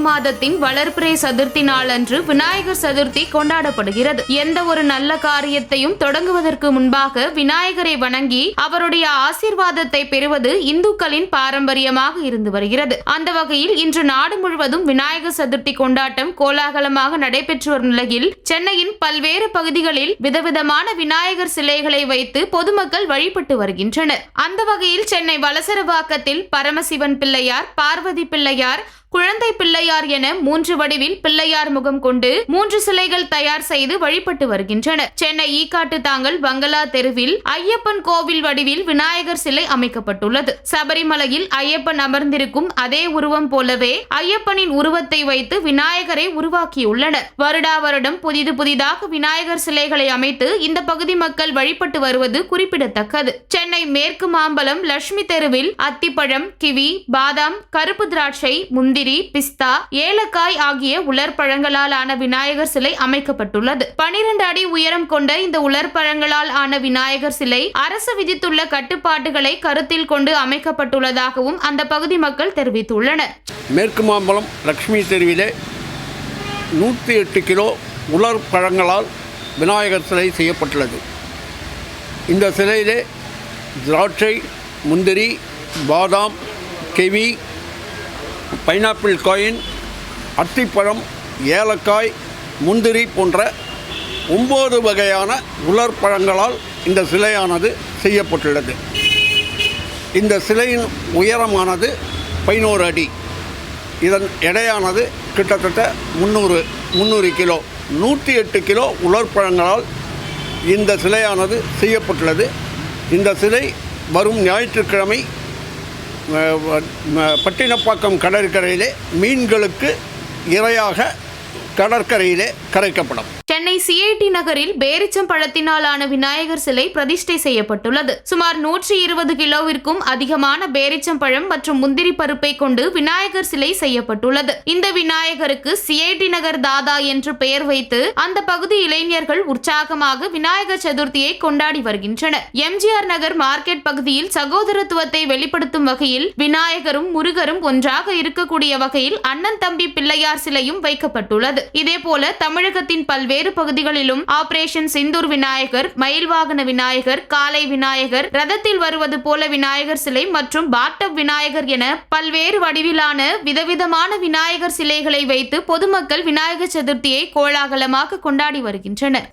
மாதத்தின் வளர்பிறை சதுர்த்தி நாளன்று விநாயகர் சதுர்த்தி கொண்டாடப்படுகிறது. எந்த ஒரு நல்ல காரியத்தையும் தொடங்குவதற்கு முன்பாக விநாயகரை வணங்கி அவருடைய ஆசீர்வாதத்தை பெறுவது இந்துக்களின் பாரம்பரியமாக இருந்து வருகிறது. அந்த வகையில் இன்று நாடு முழுவதும் விநாயகர் சதுர்த்தி கொண்டாட்டம் கோலாகலமாக நடைபெற்று வரும் நிலையில் சென்னையின் பல்வேறு பகுதிகளில் விதவிதமான விநாயகர் சிலைகளை வைத்து பொதுமக்கள் வழிபட்டு வருகின்றனர். அந்த வகையில் சென்னை வலசரவாக்கத்தில் பரமசிவன் பிள்ளையார், பார்வதி பிள்ளையார், குழந்தை பிள்ளையார் என 3 வடிவில் பிள்ளையார் முகம் கொண்டு 3 சிலைகள் தயார் செய்து வழிபட்டு வருகின்றனர். சென்னை ஈக்காட்டு தாங்கல் பங்களா தெருவில் ஐயப்பன் கோவில் வடிவில் விநாயகர் சிலை அமைக்கப்பட்டுள்ளது. சபரிமலையில் ஐயப்பன் அமர்ந்திருக்கும் அதே உருவம் போலவே ஐயப்பனின் உருவத்தை வைத்து விநாயகரை உருவாக்கியுள்ளனர். வருடா வருடம் புதிதாக விநாயகர் சிலைகளை அமைத்து இந்த பகுதி மக்கள் வழிபட்டு வருவது குறிப்பிடத்தக்கது. சென்னை மேற்கு மாம்பலம் லட்சுமி தெருவில் அத்திப்பழம், கிவி, பாதாம், கருப்பு திராட்சை, முந்திரி, பிஸ்தா, ஏலக்காய் ஆகிய உலர் பழங்களால் ஆன விநாயகர் சிலை அமைக்கப்பட்டுள்ளது. 12 அடி உயரம் கொண்ட இந்த உலர் பழங்களால் ஆன விநாயகர் சிலை அரசு விதித்துள்ள கட்டுப்பாடுகளை கருத்தில் கொண்டு அமைக்கப்பட்டுள்ளதாகவும் அந்த பகுதி மக்கள் தெரிவித்துள்ளனர். மேற்கு மாம்பலம் லட்சுமி தெருவிலே 108 கிலோ உலர் பழங்களால் விநாயகர் சிலை செய்யப்பட்டுள்ளது. இந்த சிலையிலே திராட்சை, முந்திரி, பாதாம், கிவி, பைனாப்பிள் காயின், அத்திப்பழம், ஏலக்காய், முந்திரி போன்ற 9 வகையான உலர் பழங்களால் இந்த சிலையானது செய்யப்பட்டுள்ளது. இந்த சிலையின் உயரமானது 11 அடி. இதன் எடையானது கிட்டத்தட்ட 300 கிலோ. 108 கிலோ உலர் பழங்களால் இந்த சிலையானது செய்யப்பட்டுள்ளது. இந்த சிலை வரும் ஞாயிற்றுக்கிழமை பட்டினப்பாக்கம் கடற்கரையிலே மீன்களுக்கு இரையாக கடற்கரையிலே கரைக்கப்படும். சென்னை சிஐடி நகரில் பேரிச்சம் பழத்தினாலான விநாயகர் சிலை பிரதிஷ்டை செய்யப்பட்டுள்ளது. சுமார் 120 கிலோவிற்கும் அதிகமான பேரிச்சம் பழம் மற்றும் முந்திரி பருப்பை கொண்டு விநாயகர் சிலை செய்யப்பட்டுள்ளது. இந்த விநாயகருக்கு சிஐடி நகர் தாதா என்று பெயர் வைத்து அந்த பகுதி இளைஞர்கள் உற்சாகமாக விநாயகர் சதுர்த்தியை கொண்டாடி வருகின்றனர். எம்ஜிஆர் நகர் மார்க்கெட் பகுதியில் சகோதரத்துவத்தை வெளிப்படுத்தும் வகையில் விநாயகரும் முருகரும் ஒன்றாக இருக்கக்கூடிய வகையில் அண்ணன் தம்பி பிள்ளையார் சிலையும் வைக்கப்பட்டுள்ளது. இதேபோல தமிழகத்தின் பல்வேறு பகுதிகளிலும் ஆபரேஷன் சிந்தூர் விநாயகர், மயில் வாகன விநாயகர், காளை விநாயகர், ரதத்தில் வருவது போல விநாயகர் சிலை மற்றும் பாட்டப் விநாயகர் என பல்வேறு வடிவிலான விதவிதமான விநாயகர் சிலைகளை வைத்து பொதுமக்கள் விநாயகர் சதுர்த்தியை கோலாகலமாக கொண்டாடி வருகின்றனர்.